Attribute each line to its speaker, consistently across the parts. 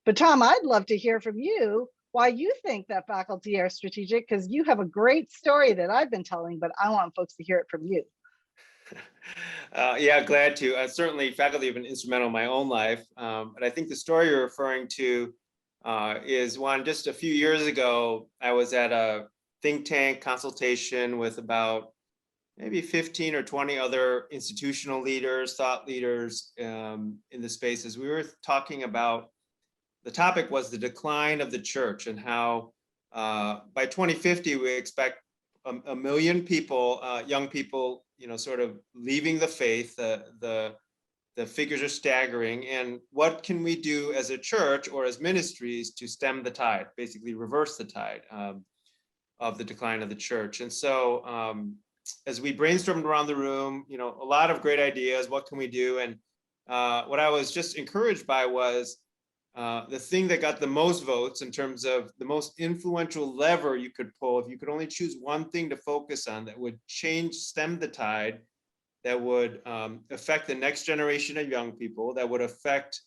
Speaker 1: But Tom, I'd love to hear from you why you think that faculty are strategic, because you have a great story that I've been telling, but I want folks to hear it from you.
Speaker 2: Yeah, glad to. Certainly, faculty have been instrumental in my own life, but I think the story you're referring to is one just a few years ago. I was at a think tank consultation with about maybe 15 or 20 other institutional leaders, thought leaders in the spaces. We were talking about, the topic was the decline of the church and how by 2050 we expect a million people, young people, sort of leaving the faith. The figures are staggering, and what can we do as a church or as ministries to stem the tide, basically reverse the tide of the decline of the church? And so as we brainstormed around the room, a lot of great ideas, what can we do? And what I was just encouraged by was the thing that got the most votes in terms of the most influential lever you could pull, if you could only choose one thing to focus on that would stem the tide, that would affect the next generation of young people, that would affect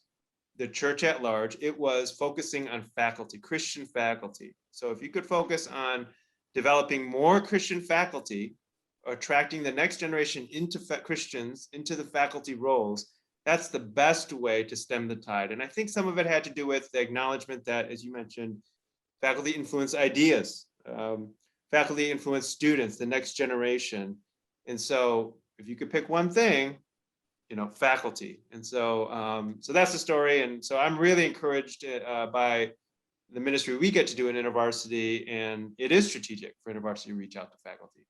Speaker 2: the church at large, it was focusing on faculty, Christian faculty. So if you could focus on developing more Christian faculty, attracting the next generation into Christians, into the faculty roles, that's the best way to stem the tide. And I think some of it had to do with the acknowledgement that, as you mentioned, faculty influence ideas, faculty influence students, the next generation. And so if you could pick one thing, faculty. And so so that's the story. And so I'm really encouraged by the ministry we get to do in InterVarsity, and it is strategic for InterVarsity to reach out to faculty.